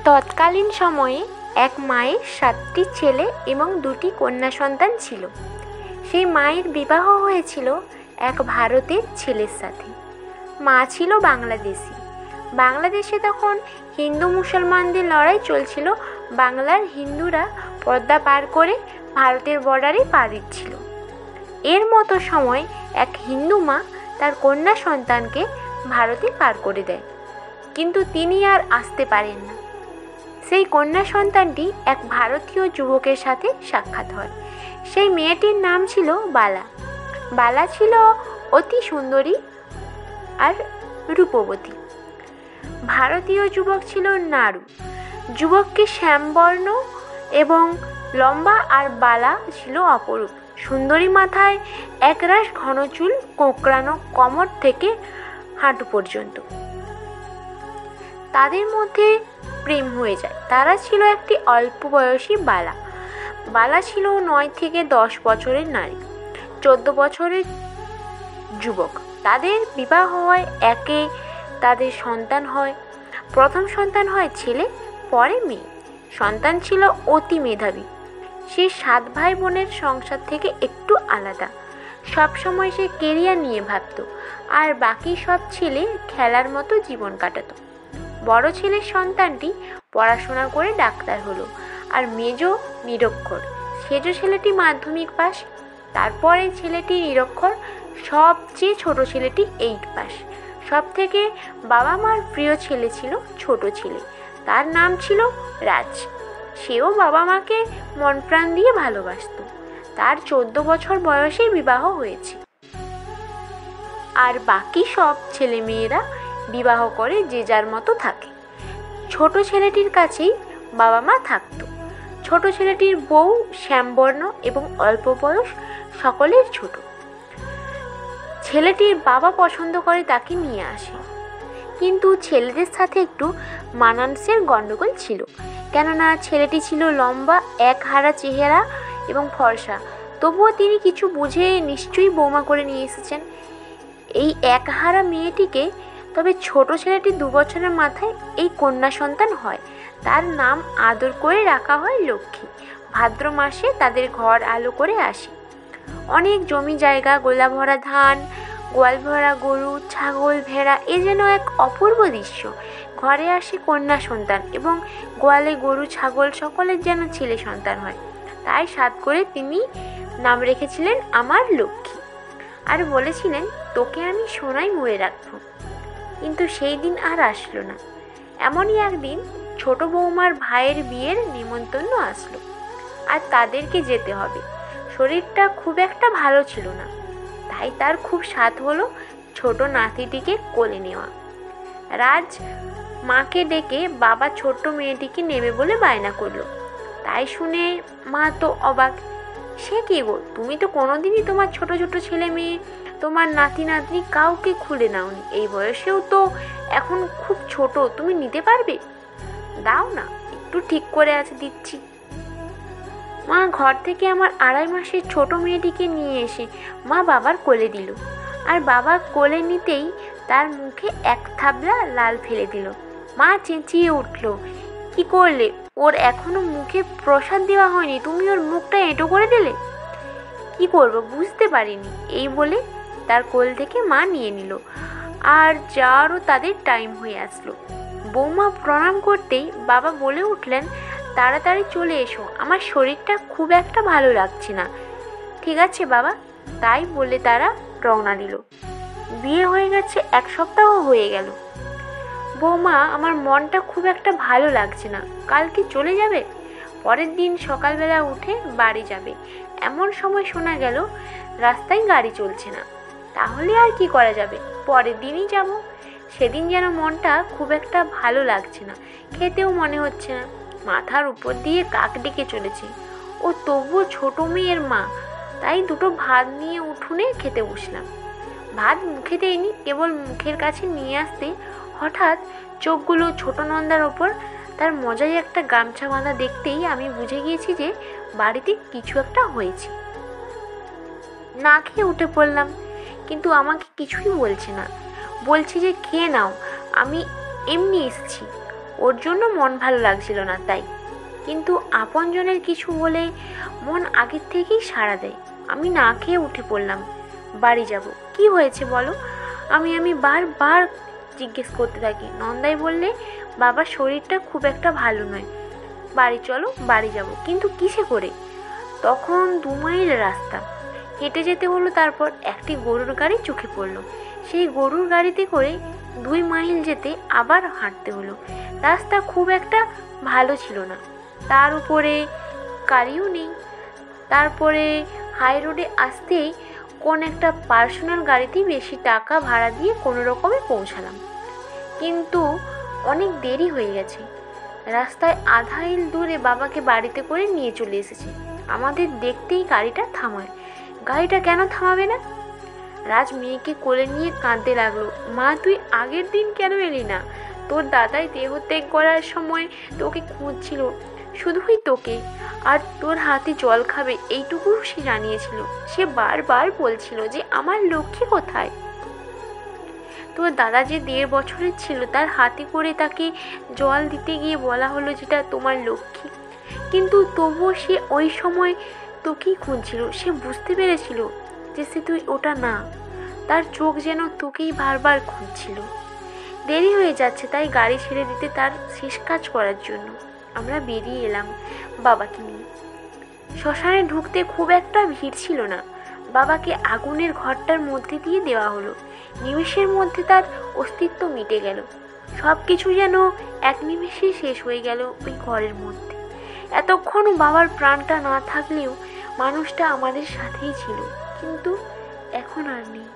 তৎকালীন সময়ে এক মায়ের 7টি ছেলে এবং 2টি কন্যা সন্তান ছিল। সেই মায়ের বিবাহ হয়েছিল এক ভারতের ছেলের সাথে। মা ছিল বাংলাদেশি। বাংলাদেশে তখন হিন্দু মুসলমানদের লড়াই চলছিল। বাংলার হিন্দুরা পর্দা পার করে ভারতের বর্ডারে পা দিচ্ছিল। এর মতো সময় এক হিন্দু মা তার কন্যা সন্তানকে ভারতে পার করে দেয়, কিন্তু তিনি আর আসতে পারেন না। সেই কন্যা সন্তানটি এক ভারতীয় যুবকের সাথে সাক্ষাৎ হয়। সেই মেয়েটির নাম ছিল বালা। বালা ছিল অতি সুন্দরী আর রূপবতী। ভারতীয় যুবক ছিল নাড়ু। যুবককে শ্যামবর্ণ এবং লম্বা, আর বালা ছিল অপরূপ সুন্দরী। মাথায় একরাশ ঘন চুল কোঁকড়ানো কোমর থেকে হাঁটু পর্যন্ত। তাদের মধ্যে প্রেম হয়ে যায়। তারা ছিল একটি অল্প বয়সী বালা। বালা ছিল 9 থেকে 10 বছরের নারী, 14 বছরের যুবক। তাদের বিবাহ হয়, একে তাদের সন্তান হয়। প্রথম সন্তান হয় ছেলে, পরে মেয়ে। সন্তান ছিল অতি মেধাবী। সে 7 ভাই বোনের সংসার থেকে একটু আলাদা। সবসময় সে কেরিয়ার নিয়ে ভাবত, আর বাকি সব ছেলে খেলার মতো জীবন কাটাত। বড় ছেলের সন্তানটি পড়াশোনা করে ডাক্তার হলো, আর মেজ নিরক্ষর। সেজ ছেলেটি মাধ্যমিক পাস। তারপরে ছেলেটি নিরক্ষর। সবচেয়ে ছোট ছেলেটি 8 পাস। সব থেকে বাবা মার প্রিয় ছেলে ছিল ছোট ছেলে। তার নাম ছিল রাজ। সেও বাবা মাকে মন প্রাণ দিয়ে ভালোবাসত। তার 14 বছর বয়সে বিবাহ হয়েছে। আর বাকি সব ছেলে মেয়েরা বিবাহ করে যে যার মতো থাকে। ছোট ছেলেটির কাছেই বাবা মা থাকত। ছোট ছেলেটির বউ শ্যামবর্ণ এবং অল্প বয়স, সকলের ছোট। ছেলেটির বাবা পছন্দ করে তাকে নিয়ে আসে, কিন্তু ছেলেদের সাথে একটু মানানসের গণ্ডগোল ছিল। কেননা ছেলেটি ছিল লম্বা, একহারা চেহারা এবং ফর্সা। তবুও তিনি কিছু বুঝে নিশ্চয়ই বৌমা করে নিয়ে এসেছেন এই একহারা মেয়েটিকে। তবে ছোট ছেলেটি 2 বছরের মাথায় এই কন্যা সন্তান হয়। তার নাম আদর করে রাখা হয় লক্ষ্মী। ভাদ্র মাসে তাদের ঘর আলো করে আসে। অনেক জমি জায়গা, গোলা ভরা ধান, গোয়াল ভরা গরু, ছাগল, ভেড়া, এ যেন এক অপূর্ব দৃশ্য। ঘরে আসে কন্যা সন্তান এবং গোয়ালে গরু ছাগল সকলের যেন ছেলে সন্তান হয়। তাই সাধ করে তিনি নাম রেখেছিলেন আমার লক্ষ্মী, আর বলেছিলেন তোকে আমি সোনায় মুড়ে রাখবো। কিন্তু সেই দিন আর আসলো না। এমনই একদিন ছোট বৌমার ভাইয়ের বিয়ের নিমন্ত্রণ আসলো, আর তাদেরকে যেতে হবে। শরীরটা খুব একটা ভালো ছিল না, তাই তার খুব স্বাদ হলো ছোট নাতিটিকে কোলে নেওয়া। রাজ মাকে ডেকে বাবা ছোট্ট মেয়েটিকে নেবে বলে বায়না করলো। তাই শুনে মা তো অবাক। সে কি গো, তুমি তো কোনোদিনই তোমার ছোট ছোট ছেলে মেয়ে, তোমার নাতি নাতনি কাউকে খুলে নাওনি। এই বয়সেও তো এখন খুব ছোট, তুমি নিতে পারবে? দাও না, একটু ঠিক করে আছে দিচ্ছি। মা ঘর থেকে আমার 2.5 মাসের ছোট মেয়েটিকে নিয়ে এসে মা বাবার কোলে দিল। আর বাবা কোলে নিতেই তার মুখে এক থাবলা লাল ফেলে দিল। মা চেঁচিয়ে উঠল, কি করলে? ওর এখনো মুখে প্রসাদ দেওয়া হয়নি, তুমি ওর মুখটা এঁটো করে দিলে। কি করব বুঝতে পারিনি, এই বলে তার কোল থেকে মা নিয়ে নিল। আর যাওয়ারও তাদের টাইম হয়ে আসলো। বৌমা প্রণাম করতেই বাবা বলে উঠলেন, তাড়াতাড়ি চলে এসো, আমার শরীরটা খুব একটা ভালো লাগছে না। ঠিক আছে বাবা, তাই বলে তারা রওনা দিল। বিয়ে হয়ে গেছে 1 সপ্তাহ হয়ে গেল। বৌমা, আমার মনটা খুব একটা ভালো লাগছে না, কালকে চলে যাবে? পরের দিন সকালবেলা উঠে বাড়ি যাবে। এমন সময় শোনা গেল রাস্তায় গাড়ি চলছে না। তাহলে আর কি করা যাবে, পরের দিনই যাব। সেদিন যেন মনটা খুব একটা ভালো লাগছে না, খেতেও মনে হচ্ছে না। মাথার উপর দিয়ে কাক ডেকে চলেছে। ও তবুও ছোট মেয়ের মা, তাই 2টো ভাত নিয়ে উঠোনে খেতে বসলাম। ভাত মুখে দেয়নি, কেবল মুখের কাছে নিয়ে আসতে হঠাৎ চোখগুলো ছোট নন্দার ওপর। তার মজায় একটা গামছা বাঁধা দেখতেই আমি বুঝে গিয়েছি যে বাড়িতে কিছু একটা হয়েছে। না খেয়ে উঠে পড়লাম, কিন্তু আমাকে কিছুই বলছে না। বলছে যে খেয়ে নাও, আমি এমনি এসেছি। ও ওর জন্য মন ভালো লাগছিল না তাই। কিন্তু আপনজনের কিছু হলে মন আগের থেকেই সাড়া দেয়। আমি না খেয়ে উঠে পড়লাম। বাড়ি যাব। কি হয়েছে বলো? আমি বারবার জিজ্ঞেস করতে থাকি। নন্দাই বললে বাবার শরীরটা খুব একটা ভালো নয়, বাড়ি চলো, বাড়ি যাব। কিন্তু কিসে করে? তখন 2 মাইল রাস্তা হেঁটে যেতে হলো। তারপর একটি গরুর গাড়ি চোখে পড়লো। সেই গরুর গাড়িতে করে 2 মাইল যেতে আবার হাঁটতে হলো। রাস্তা খুব একটা ভালো ছিল না, তার উপরে গাড়িও নেই। তারপরে হাই রোডে আসতেই কোন একটা পার্সোনাল গাড়িতেই বেশি টাকা ভাড়া দিয়ে কোনো রকমে পৌঁছালাম। কিন্তু অনেক দেরি হয়ে গেছে। রাস্তায় আধা মাইল দূরে বাবাকে বাড়িতে করে নিয়ে চলে এসেছে। আমাদের দেখতেই গাড়িটা থামায়। গাড়িটা কেন থামাবে না? রাজ মেয়েকে কোলে নিয়ে কাঁদতে লাগলো। মা, তুই আগের দিন কেন এলি না? তোর দাদাই দেহত্যাগ করার সময় তোকে খুঁজছিল, শুধুই তোকে, আর তোর হাতে জল খাবে এইটুকু সে জানিয়েছিল। সে বারবার বলছিল যে আমার লক্ষ্মী কোথায়। তোর দাদা যে 1.5 বছরের ছিল, তার হাতে করে তাকে জল দিতে গিয়ে বলা হলো যেটা তোমার লক্ষ্মী। কিন্তু তবুও সে ওই সময় তোকেই খুঁজছিল। সে বুঝতে পেরেছিল যে সে তুই ওটা না। তার চোখ যেন তোকেই বারবার খুঁজছিল। দেরি হয়ে যাচ্ছে, তাই গাড়ি ছেড়ে দিতে তার শেষ কাজ করার জন্য আমরা বেরিয়ে এলাম বাবাকে নিয়ে। শ্মশানে ঢুকতে খুব একটা ভিড় ছিল না। বাবাকে আগুনের ঘরটার মধ্যে দিয়ে দেওয়া হলো। নিমেষের মধ্যে তার অস্তিত্ব মিটে গেল। সব কিছু যেন এক নিমেষে শেষ হয়ে গেল ওই ঘরের মধ্যে। এতক্ষণ বাবার প্রাণটা না থাকলেও মানুষটা আমাদের সাথেই ছিল, কিন্তু এখন আর নেই।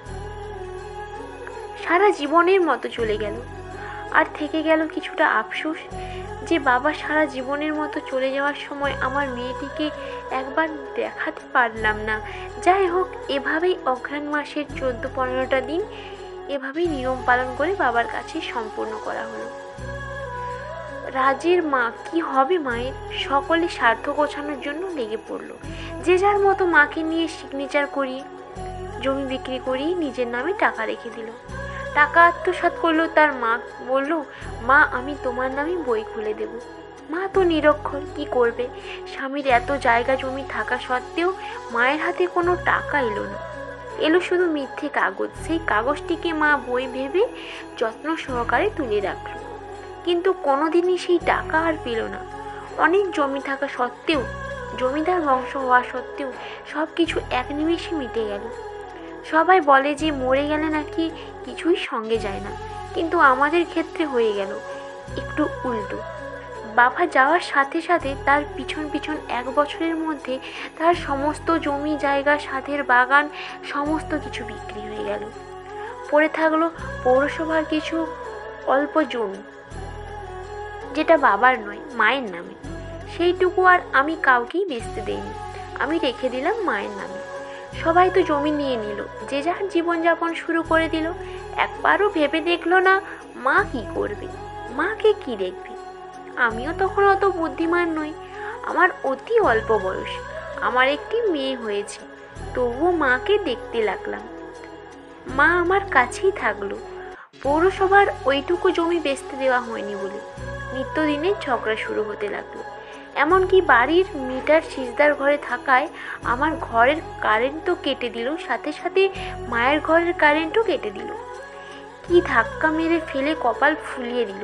সারা জীবনের মতো চলে গেল। আর থেকে গেল কিছুটা আফসোস যে বাবা সারা জীবনের মতো চলে যাওয়ার সময় আমার মেয়েটিকে একবার দেখাতে পারলাম না। যাই হোক, এভাবেই অঘ্রাণ মাসের 14-15টা দিন এভাবেই নিয়ম পালন করে বাবার কাছে সম্পূর্ণ করা হলো। রাজের মা, কি হবে মায়ের? সকলে স্বার্থ গোছানোর জন্য লেগে পড়লো। যে যার মতো মাকে নিয়ে সিগনেচার করিয়ে, জমি বিক্রি করিয়ে নিজের নামে টাকা রেখে দিল। টাকা আত্মসাৎ করলো। তার মা বলল, মা, আমি তোমার নামে বই খুলে দেব। মা তো নিরক্ষর, কি করবে? স্বামীর এত জায়গা জমি থাকা সত্ত্বেও মায়ের হাতে কোনো টাকা এলো না। এলো শুধু মিথ্যে কাগজ। সেই কাগজটিকে মা বই ভেবে যত্ন সহকারে তুলে রাখলো। কিন্তু কোনোদিনই সেই টাকা আর পেল না। অনেক জমি থাকা সত্ত্বেও, জমিদার বংশ হওয়া সত্ত্বেও সব কিছু এক নিমেষে মিটে গেল। সবাই বলে যে মরে গেলে নাকি কিছুই সঙ্গে যায় না, কিন্তু আমাদের ক্ষেত্রে হয়ে গেল একটু উল্টো। বাবা যাওয়ার সাথে সাথে তার পিছন পিছন 1 বছরের মধ্যে তার সমস্ত জমি জায়গা, সাধের বাগান, সমস্ত কিছু বিক্রি হয়ে গেল। পড়ে থাকলো পৌরসভার কিছু অল্প জমি, যেটা বাবার নয়, মায়ের নামে। সেইটুকু আর আমি কাউকেই বেচতে দেইনি, আমি রেখে দিলাম মায়ের নামে। সবাই তো জমি নিয়ে নিল, যে যার জীবনযাপন শুরু করে দিল। একবারও ভেবে দেখলো না মা কি করবে, মাকে কি দেখবে। আমিও তখন অত বুদ্ধিমান নই, আমার অতি অল্প বয়স, আমার একটি মেয়ে হয়েছে, তবুও মাকে দেখতে লাগলাম। মা আমার কাছেই থাকলো। পৌরসভার ওইটুকু জমি বেচতে দেওয়া হয়নি বলে নিত্যদিনের ঝগড়া শুরু হতে লাগলো। এমনকি বাড়ির মিটার সিজদার ঘরে থাকায় আমার ঘরের কারেন্টও কেটে দিল, সাথে সাথে মায়ের ঘরের কারেন্টও কেটে দিল। কি ধাক্কা মেরে ফেলে কপাল ফুলিয়ে দিল।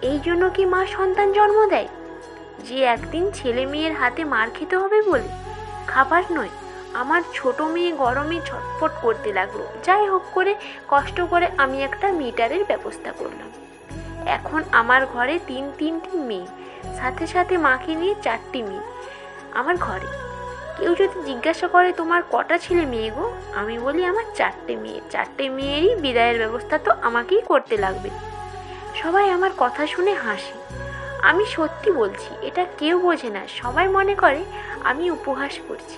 এই জন্য কি মা সন্তান জন্ম দেয়? যে একদিন ছেলে মেয়ের হাতে মার খেতে হবে বলে? খাবার নয়। আমার ছোট মেয়ে গরমে ছটফট করতে লাগলো। যাই হোক করে কষ্ট করে আমি একটা মিটারের ব্যবস্থা করলাম। এখন আমার ঘরে 3টি মেয়ে, সাথে সাথে মাকে নিয়ে 4টি মেয়ে আমার ঘরে। কেউ যদি জিজ্ঞাসা করে তোমার কটা ছেলে মেয়ে গো, আমি বলি আমার 4টে মেয়ে। 4টে মেয়েরই বিদায়ের ব্যবস্থা তো আমাকেই করতে লাগবে। সবাই আমার কথা শুনে হাসে। আমি সত্যি বলছি, এটা কেউ বোঝে না, সবাই মনে করে আমি উপহাস করছি।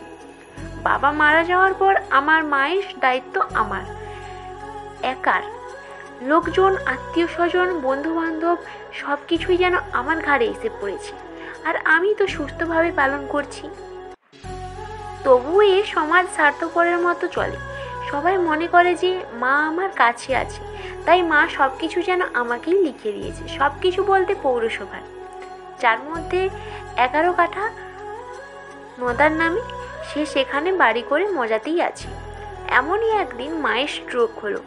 বাবা মারা যাওয়ার পর আমার মায়ের দায়িত্ব আমার একার। লোকজন, আত্মীয় স্বজন, বন্ধু বান্ধব সব কিছুই যেন আমার ঘাড়ে এসে পড়েছে, আর আমি তো সুস্থভাবে পালন করছি। তবুও এ সমাজ স্বার্থপরের মতো চলে। সবাই মনে করে যে মা আমার কাছে আছে, তাই মা সব কিছু যেন আমাকেই লিখে দিয়েছে। সব কিছু বলতে পৌরসভার, যার মধ্যে 11 কাঠা মদার নামে, সে সেখানে বাড়ি করে মজাতেই আছে। এমনই একদিন মায়ের স্ট্রোক হলো,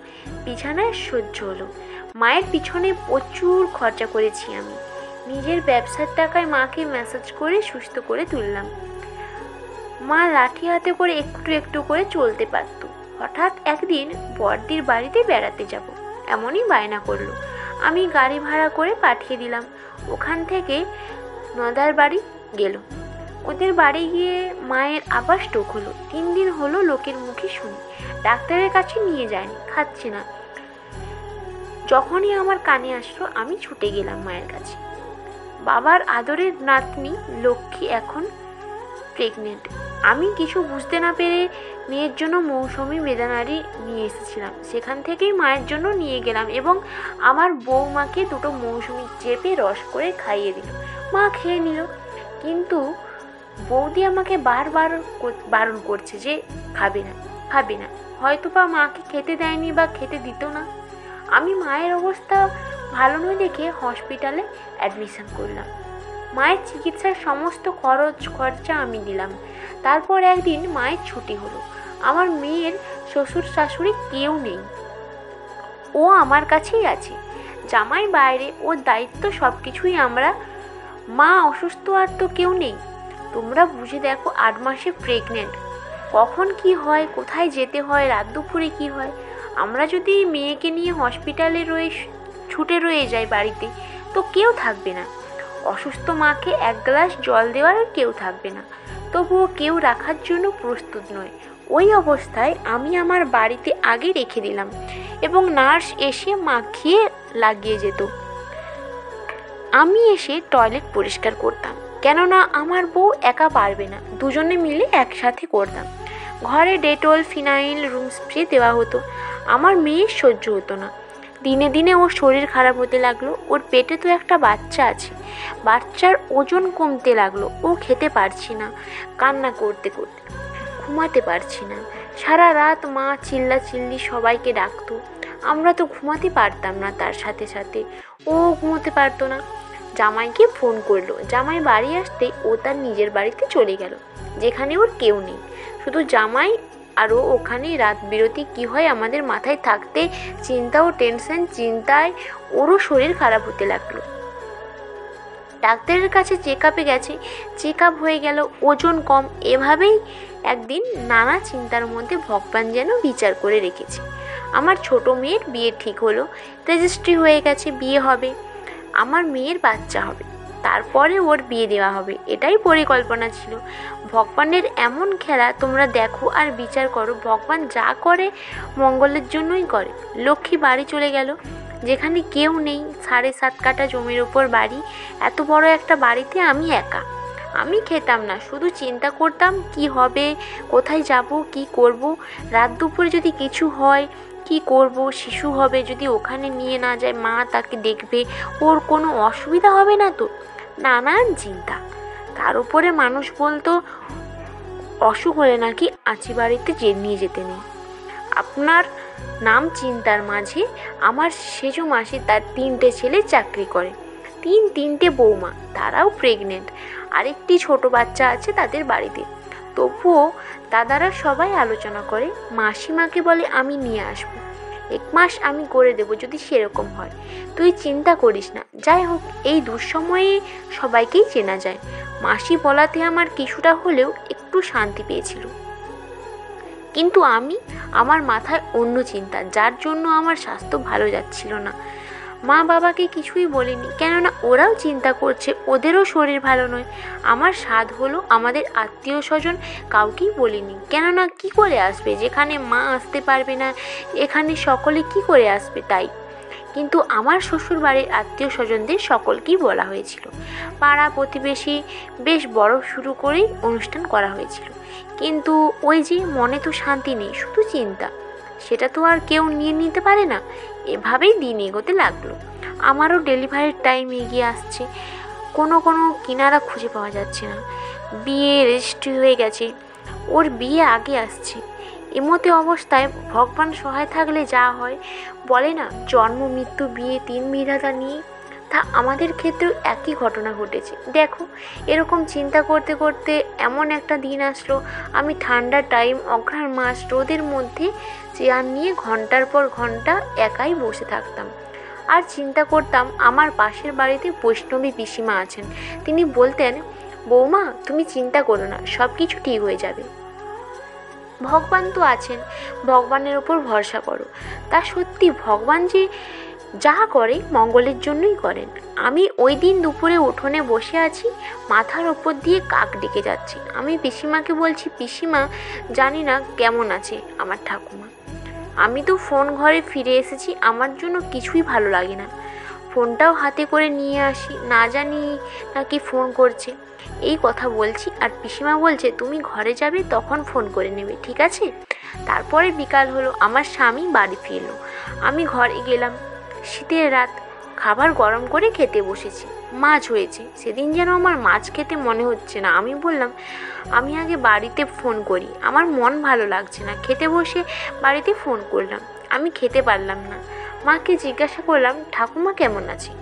বিছানায় সহ্য হলো। মায়ের পিছনে প্রচুর খরচা করেছি আমি, নিজের ব্যবসার টাকায় মাকে ম্যাসাজ করে সুস্থ করে তুললাম। মা লাঠি হাতে করে একটু একটু করে চলতে পারত। হঠাৎ একদিন বড়দির বাড়িতে বেড়াতে যাব, এমনই বায়না করলো। আমি গাড়ি ভাড়া করে পাঠিয়ে দিলাম। ওখান থেকে নদার বাড়ি গেল। ওদের বাড়ি গিয়ে মায়ের আবার স্ট্রোক হলো। 3 দিন হলো লোকের মুখে শুনি, ডাক্তারের কাছে নিয়ে যায়নি, খাচ্ছে না। যখনই আমার কানে আসলো আমি ছুটে গেলাম মায়ের কাছে। বাবার আদরের নাতনি লক্ষ্মী এখন প্রেগনেন্ট। আমি কিছু বুঝতে না পেরে মেয়ের জন্য মৌসুমি বেদানারি নিয়ে এসেছিলাম, সেখান থেকেই মায়ের জন্য নিয়ে গেলাম এবং আমার বৌমাকে 2টো মৌসুমি চেপে রস করে খাইয়ে দিল। মা খেয়ে নিল, কিন্তু বৌদি আমাকে বারবার বারণ করছে যে খাবে না খাবে না। হয়তো বা মাকে খেতে দেয়নি বা খেতে দিত না। আমি মায়ের অবস্থা ভালো নয় দেখে হসপিটালে অ্যাডমিশন করলাম। মায়ের চিকিৎসার সমস্ত খরচা আমি দিলাম। তারপর একদিন মায়ের ছুটি হলো। আমার মেয়ের শ্বশুর শাশুড়ি কেউ নেই, ও আমার কাছেই আছে। জামাই বাইরে, ওর দায়িত্ব সব কিছুই আমরা। মা অসুস্থ, আর তো কেউ নেই। তোমরা বুঝে দেখো, 8 মাসে প্রেগনেন্ট, কখন কি হয়, কোথায় যেতে হয়, রাত দুপুরে কি হয়। আমরা যদি মেয়েকে নিয়ে হসপিটালে ছুটে রয়ে যাই বাড়িতে, তো কেউ থাকবে না। অসুস্থ মাকে 1 গ্লাস জল দেওয়ার কেউ থাকবে না, তবুও কেউ রাখার জন্য প্রস্তুত নয়। ওই অবস্থায় আমি আমার বাড়িতে আগে রেখে দিলাম এবং নার্স এসে মাখিয়ে লাগিয়ে যেত। আমি এসে টয়লেট পরিষ্কার করতাম, কেননা আমার বউ একা পারবে না, দুজনে মিলে একসাথে করতাম। ঘরে ডেটল, ফিনাইল, রুম স্প্রে দেওয়া হতো। আমার মেয়ের সহ্য হতো না। দিনে দিনে ওর শরীর খারাপ হতে লাগলো। ওর পেটে তো একটা বাচ্চা আছে। বাচ্চার ওজন কমতে লাগলো। ও খেতে পারছি না, কান্না করতে করতে ঘুমাতে পারছি না। সারা রাত মা চিল্লাচিল্লি সবাইকে ডাকতো। আমরা তো ঘুমাতে পারতাম না, তার সাথে সাথে ও ঘুমোতে পারতো না। জামাইকে ফোন করলো। জামাই বাড়ি আসতে ও তার নিজের বাড়িতে চলে গেল, যেখানে ওর কেউ নেই, শুধু জামাই আর ও। ওখানে রাত বিরতি কী হয় আমাদের মাথায় থাকতে চিন্তা ও টেনশন। চিন্তায় ওরও শরীর খারাপ হতে লাগলো। ডাক্তারের কাছে চেক আপে গেছে, চেক আপ হয়ে গেল, ওজন কম। এভাবেই একদিন নানা চিন্তার মধ্যে ভগবান যেন বিচার করে রেখেছে। আমার ছোট মেয়ের বিয়ে ঠিক হলো, রেজিস্ট্রি হয়ে গেছে, বিয়ে হবে, আমার মেয়ের বাচ্চা হবে, তারপরে ওর বিয়ে দেওয়া হবে। এটাই পরিকল্পনা ছিল। ভগবানের এমন খেলা, তোমরা দেখো আর বিচার করো। ভগবান যা করে মঙ্গলের জন্যই করে। লক্ষ্মী বাড়ি চলে গেল, যেখানে কেউ নেই। 7.5 কাঠা জমির ওপর বাড়ি। এত বড় একটা বাড়িতে আমি একা। আমি খেতাম না, শুধু চিন্তা করতাম কি হবে, কোথায় যাব, কি করব। রাত দুপুরে যদি কিছু হয় কি করব, শিশু হবে, যদি ওখানে নিয়ে না যায় মা তাকে দেখবে, ওর কোনো অসুবিধা হবে না তো। নানান চিন্তা। তার উপরে মানুষ বলতো অসুখ হলে নাকি আঁচি বাড়িতে নিয়ে যেতে নেই। আপনার নাম চিন্তার মাঝে আমার সেজো মাসি, তার 3টে ছেলে চাকরি করে, 3টে বৌমা, তারাও প্রেগনেন্ট, আরেকটি ছোট বাচ্চা আছে তাদের বাড়িতে। তবুও দাদারা সবাই আলোচনা করে, মাসিমাকে বলে আমি নিয়ে আসবো, 1 মাস আমি করে দেবো যদি সেরকম হয়, তুই চিন্তা করিস না। যাই হোক, এই দুঃসময়ে সবাইকেই চেনা যায়। মাসি বলাতে আমার কিছুটা হলেও একটু শান্তি পেয়েছিল। কিন্তু আমার মাথায় অন্য চিন্তা, যার জন্য আমার স্বাস্থ্য ভালো যাচ্ছিল না। মা বাবাকে কিছুই বলিনি, কেননা ওরাও চিন্তা করছে, ওদেরও শরীর ভালো নয়। আমার সাধ হলো আমাদের আত্মীয় স্বজন কাউকেই বলিনি, কেননা কি করে আসবে, যেখানে মা আসতে পারবে না, এখানে সকলে কি করে আসবে, তাই। কিন্তু আমার শ্বশুর বাড়ির আত্মীয় স্বজনদের সকলকেই বলা হয়েছিল। পাড়া প্রতিবেশী বেশ বড় শুরু করেই অনুষ্ঠান করা হয়েছিল। কিন্তু ওই যে মনে তো শান্তি নেই, শুধু চিন্তা, সেটা তো আর কেউ নিয়ে নিতে পারে না। এভাবেই দিন এগোতে লাগলো। আমারও ডেলিভারির টাইম এগিয়ে আসছে, কোনো কিনারা খুঁজে পাওয়া যাচ্ছে না। বিয়ে রেজিস্ট্রি হয়ে গেছে, ওর বিয়ে আগে আসছে। এমতে অবস্থায় ভগবান সহায় থাকলে যা হয়, বলে না জন্ম মৃত্যু বিয়ে তিন বিধাতা নিয়ে, তা আমাদের ক্ষেত্রেও একই ঘটনা ঘটেছে। দেখো, এরকম চিন্তা করতে করতে এমন একটা দিন আসলো, আমি ঠান্ডার টাইম অঘ্রাণ মাস রোদের মধ্যে চেয়ার নিয়ে ঘন্টার পর ঘন্টা একাই বসে থাকতাম আর চিন্তা করতাম আমার পাশের বাড়িতে বৈষ্ণবী পিসিমা আছেন। তিনি বলতেন, বৌমা তুমি চিন্তা করো না, সব কিছু ঠিক হয়ে যাবে, ভগবান তো আছেন, ভগবানের ওপর ভরসা করো। তা সত্যি ভগবান যে যা করে মঙ্গলের জন্যই করেন। আমি ওই দিন দুপুরে উঠোনে বসে আছি, মাথার ওপর দিয়ে কাক ডেকে যাচ্ছে। আমি পিসিমাকে বলছি, পিসিমা জানি না কেমন আছে আমার ঠাকুমা, আমি তো ফোন ঘরে ফিরে এসেছি, আমার জন্য কিছুই ভালো লাগে না। ফোনটাও হাতে করে নিয়ে আসি, না জানি নাকি ফোন করছে। এই কথা বলছি আর পিসিমা বলছে, তুমি ঘরে যাবে তখন ফোন করে নেবে, ঠিক আছে? তারপরে বিকাল হলো, আমার স্বামী বাড়ি ফিরলো, আমি ঘরে গেলাম। শীতের রাত, খাবার গরম করে খেতে বসেছি, মাছ হয়েছে। সেদিন যেন আমার মাছ খেতে মনে হচ্ছে না। আমি বললাম, আমি আগে বাড়িতে ফোন করি, আমার মন ভালো লাগছে না। খেতে বসে বাড়িতে ফোন করলাম, আমি খেতে পারলাম না। মাকে জিজ্ঞাসা করলাম, ঠাকুমা কেমন আছে?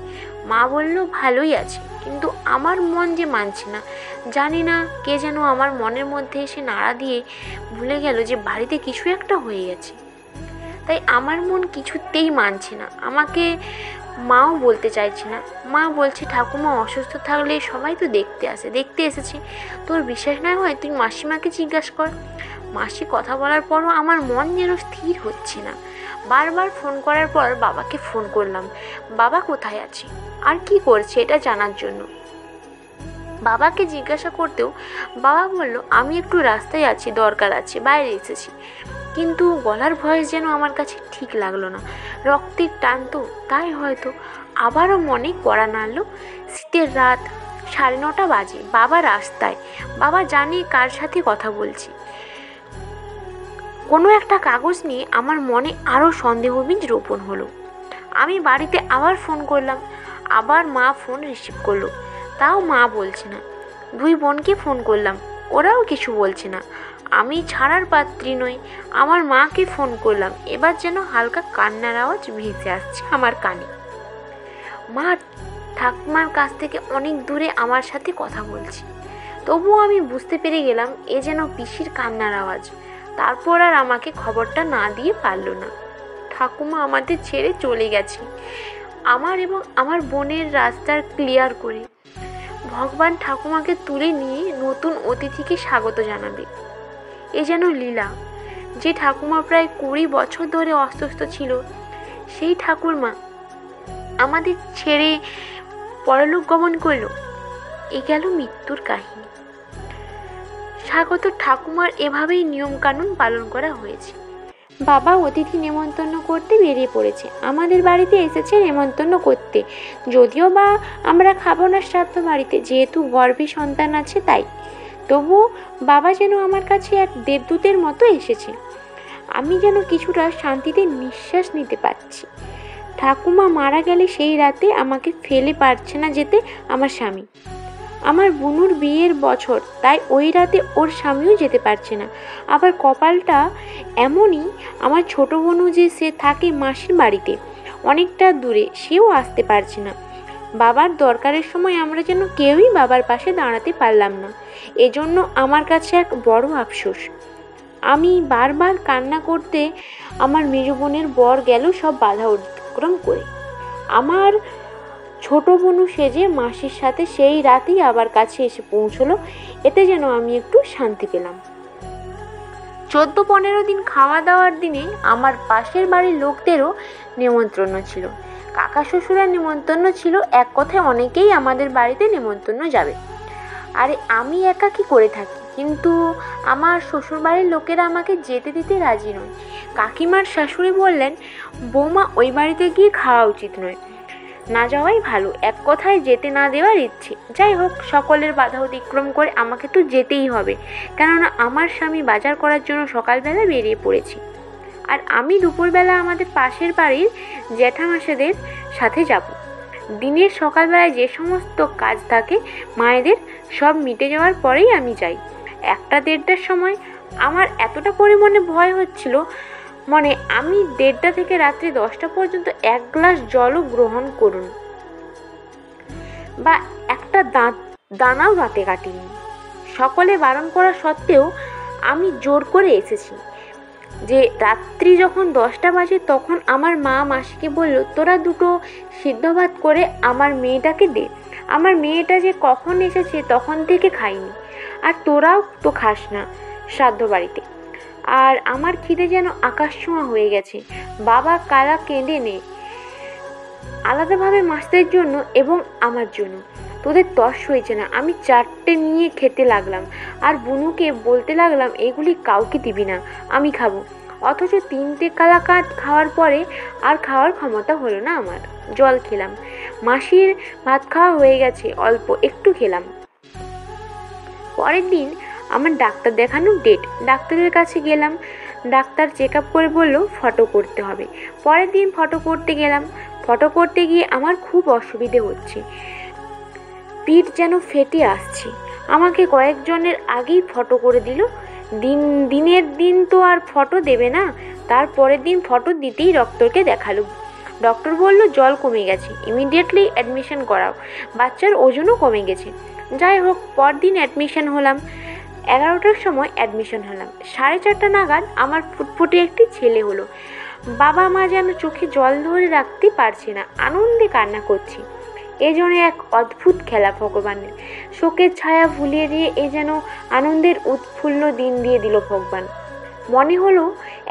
মা বলল, ভালোই আছে, কিন্তু আমার মন যে মানছে না। জানি না কে যেন আমার মনের মধ্যে এসে নাড়া দিয়ে ভুলে গেল যে বাড়িতে কিছু একটা হয়ে গেছে। তাই আমার মন কিছুতেই মানছে না, আমাকে মাও বলতে চাইছে না। মা বলছে, ঠাকুমা অসুস্থ থাকলে সবাই তো দেখতে এসেছে, তোর বিশ্বাস না হয় তুই মাসিমাকে জিজ্ঞাসা কর। মাসি কথা বলার পরও আমার মন যেন স্থির হচ্ছে না। বারবার ফোন করার পর বাবাকে ফোন করলাম, বাবা কোথায় আছে আর কি করছে এটা জানার জন্য। বাবাকে জিজ্ঞাসা করতেও বাবা বলল, আমি একটু রাস্তায় আছি, দরকার আছে, বাইরে এসেছি। কিন্তু গলার ভয়েস যেন আমার কাছে ঠিক লাগলো না, রক্তের টান তো, তাই হয়তো। আবারও মনে কড়া নাড়ল। শীতের রাত, 9:30 বাজে, বাবা রাস্তায়। বাবা জানে কার সাথে কথা বলছি। কোনো একটা কাগজ নিয়ে আমার মনে আরও সন্দেহবীজ রোপণ হলো। আমি বাড়িতে আবার ফোন করলাম, আবার মা ফোন রিসিভ করলো, তাও মা বলছে না। 2 বোনকে ফোন করলাম, ওরাও কিছু বলছে না। আমি ছাড়ার পাত্রী নই, আমার মাকে ফোন করলাম, এবার যেন হালকা কান্নার আওয়াজ ভেসে আসছে আমার কানে। মা ঠাকুমার কাছ থেকে অনেক দূরে আমার সাথে কথা বলছি, তবুও আমি বুঝতে পেরে গেলাম এ যেন পিসির কান্নার আওয়াজ। তারপর আর আমাকে খবরটা না দিয়ে পারল না, ঠাকুমা আমাদের ছেড়ে চলে গেছে, আমার এবং আমার বোনের রাস্তার ক্লিয়ার করে। ভগবান ঠাকুমাকে তুলে নিয়ে নতুন অতিথিকে স্বাগত জানাবে। এ যেন লীলা। যে ঠাকুমা প্রায় 20 বছর ধরে অসুস্থ ছিল, সেই ঠাকুরমা আমাদের ছেড়ে পরলোক গমন করল। এ গেল মৃত্যুর কাহিনী। স্বাগত ঠাকুমার এভাবেই নিয়মকানুন পালন করা হয়েছে। বাবা অতিথি নেমন্তন্ন করতে বেরিয়ে পড়েছে, আমাদের বাড়িতে এসেছে নেমন্তন্ন করতে। যদিও বা আমরা খাবো না শ্রাদ্ধ বাড়িতে, যেহেতু গর্ভে সন্তান আছে তাই। তবুও বাবা যেন আমার কাছে এক দেবদূতের মতো এসেছে। আমি যেন কিছুটা শান্তিতে নিঃশ্বাস নিতে পারছি। ঠাকুমা মারা গেলে সেই রাতে আমাকে ফেলে পারছে না যেতে আমার স্বামী। আমার বুনুর বিয়ের বছর, তাই ওই রাতে ওর স্বামীও যেতে পারছে না। আবার কপালটা এমনই, আমার ছোট বোনু যে সে থাকে মাসির বাড়িতে অনেকটা দূরে, সেও আসতে পারছে না। বাবার দরকারের সময় আমরা যেন কেউই বাবার পাশে দাঁড়াতে পারলাম না। এজন্য আমার কাছে এক বড় আফসোস। আমি বারবার কান্না করতে আমার মেজ বোনের বর গেল সব বাধা অতিক্রম করে। আমার ছোট বোনু সেজে মাসির সাথে সেই রাতেই আবার কাছে এসে পৌঁছলো। এতে যেন আমি একটু শান্তি পেলাম। 14-15 দিন খাওয়া দাওয়ার দিনে আমার পাশের বাড়ির লোকদেরও নেমন্তন্ন ছিল, কাকা শ্বশুরের নেমন্তন্ন ছিল। এক কথায় অনেকেই আমাদের বাড়িতে নেমন্তন্ন যাবে। আরে আমি একা কি করে থাকি, কিন্তু আমার শ্বশুরবাড়ির লোকেরা আমাকে যেতে দিতে রাজি নয়। কাকিমার শাশুড়ি বললেন, বৌমা ওই বাড়িতে গিয়ে খাওয়া উচিত নয়, না যাওয়াই ভালো। এক কথায় যেতে না দেওয়ার ইচ্ছে। যাই হোক, সকলের বাধা অতিক্রম করে আমাকে তো যেতেই হবে, কেননা আমার স্বামী বাজার করার জন্য সকালবেলা বেরিয়ে পড়েছি, আর আমি দুপুরবেলা আমাদের পাশের বাড়ির জ্যাঠামশাইদের সাথে যাব। দিনের সকালবেলায় যে সমস্ত কাজ থাকে মায়েদের, সব মিটে যাওয়ার পরেই আমি যাই। 1টা-1:30টার সময় আমার এতটা পরিমাণে ভয় হচ্ছিল, মানে আমি 1:30টা থেকে রাত্রি 10টা পর্যন্ত 1 গ্লাস জলও গ্রহণ করুন বা একটা দানাও দাঁতে কাটিনি। সকলে বারণ করা সত্ত্বেও আমি জোর করে এসেছি। যে রাত্রি যখন 10টা বাজে তখন আমার মা মাসিকে বলল, তোরা দুটো সিদ্ধ ভাত করে আমার মেয়েটাকে দে। আমার মেয়েটা যে কখন এসেছে তখন থেকে খাইনি, আর তোরাও তো খাস না শ্রাদ্ধ বাড়িতে। আর আমার খিদে যেন আকাশছোঁয়া হয়ে গেছে। বাবা কালা কেঁদে নে আলাদাভাবে মাছদের জন্য এবং আমার জন্য। তোদের তস হয়েছে না। আমি 4টে নিয়ে খেতে লাগলাম আর বুনুকে বলতে লাগলাম, এগুলি কাউকে দিবি না, আমি খাবো। অথচ 3টে কালাকাঁদ খাওয়ার পরে আর খাওয়ার ক্ষমতা হলো না আমার। জল খেলাম। মাসির ভাত খাওয়া হয়ে গেছে, অল্প একটু খেলাম। পরের দিন আমার ডাক্তার দেখানোর ডেট। ডাক্তারের কাছে গেলাম। ডাক্তার চেক আপ করে বলল ফটো করতে হবে। পরের দিন ফটো করতে গেলাম। ফটো করতে গিয়ে আমার খুব অসুবিধে হচ্ছে, পিঠ যেন ফেটে আসছে। আমাকে কয়েকজনের আগেই ফটো করে দিল। দিনের দিন তো আর ফটো দেবে না। তারপরের দিন ফটো দিতেই ডক্টরকে দেখালো। ডক্টর বলল জল কমে গেছে, ইমিডিয়েটলি অ্যাডমিশন করাও, বাচ্চার ওজনও কমে গেছে। যাই হোক, পরদিন অ্যাডমিশন হলাম। 11টার সময় অ্যাডমিশন হলাম। 4:30 নাগাদ আমার ফুটফুটে একটি ছেলে হলো। বাবা মা যেন চোখে জল ধরে রাখতে পারছে না, আনন্দে কান্না করছে। এ যেন এক অদ্ভুত খেলা ভগবানের। শোকের ছায়া ভুলিয়ে দিয়ে এ যেন আনন্দের উৎফুল্ল দিন দিয়ে দিল ভগবান। মনে হলো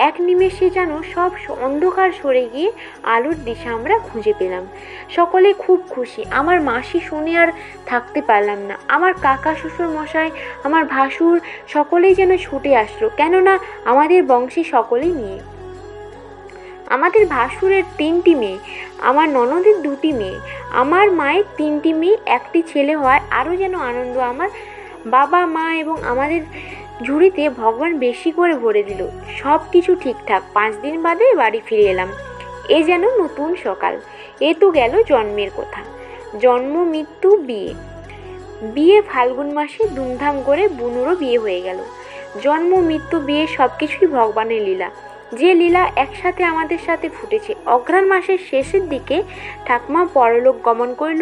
এক নিমেষে যেন সব অন্ধকার সরে গিয়ে আলোর দিশা আমরা খুঁজে পেলাম। সকলে খুব খুশি। আমার মাসি শুনে আর থাকতে পারলাম না। আমার কাকা শ্বশুর মশাই, আমার ভাসুর, সকলেই যেন ছুটে আসলো, কেননা আমাদের বংশী সকলেই নিয়ে। আমাদের ভাসুরের 3টি মেয়ে, আমার ননদের 2টি মেয়ে, আমার মায়ের 3টি মেয়ে, 1টি ছেলে হয়। আরও যেন আনন্দ। আমার বাবা মা এবং আমাদের ঝুড়িতে ভগবান বেশি করে ভরে দিল। সব কিছু ঠিকঠাক। 5 দিন বাদে বাড়ি ফিরে এলাম। এ যেন নতুন সকাল। এ তো গেল জন্মের কথা। জন্ম, মৃত্যু, বিয়ে। বিয়ে ফাল্গুন মাসে ধুমধাম করে বুনুরও বিয়ে হয়ে গেল। জন্ম, মৃত্যু, বিয়ে সব কিছুই ভগবানের লীলা। যে লীলা একসাথে আমাদের সাথে ফুটেছে। অঘ্রাণ মাসের শেষের দিকে ঠাকুমা পরলোক গমন করল।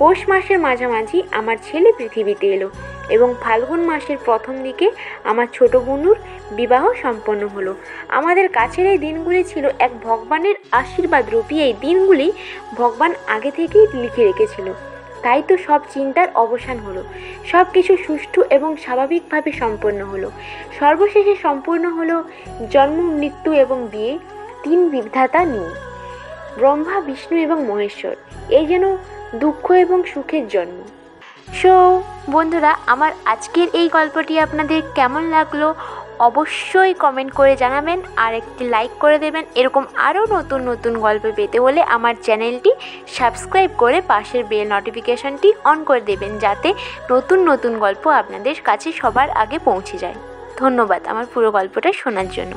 পৌষ মাসের মাঝামাঝি আমার ছেলে পৃথিবীতে এলো এবং ফাল্গুন মাসের প্রথম দিকে আমার ছোট বুনুর বিবাহ সম্পন্ন হলো। আমাদের কাছের এই দিনগুলি ছিল এক ভগবানের আশীর্বাদ রূপী। এই দিনগুলি ভগবান আগে থেকেই লিখে রেখেছিল। তাই তো সব চিন্তার অবসান হলো। সব কিছু সুষ্ঠু এবং স্বাভাবিকভাবে সম্পন্ন হলো। সর্বশেষে সম্পূর্ণ হলো জন্ম, মৃত্যু এবং বিয়ে, 3 বিধাতা নিয়ে, ব্রহ্মা, বিষ্ণু এবং মহেশ্বর। এই যেন দুঃখ এবং সুখের জন্ম। সো বন্ধুরা, আমার আজকের এই গল্পটি আপনাদের কেমন লাগলো অবশ্যই কমেন্ট করে জানাবেন, আর একটি লাইক করে দেবেন। এরকম আরও নতুন নতুন গল্প পেতে হলে আমার চ্যানেলটি সাবস্ক্রাইব করে পাশের বেল নোটিফিকেশানটি অন করে দেবেন, যাতে নতুন নতুন গল্প আপনাদের কাছে সবার আগে পৌঁছে যায়। ধন্যবাদ আমার পুরো গল্পটা শোনার জন্য।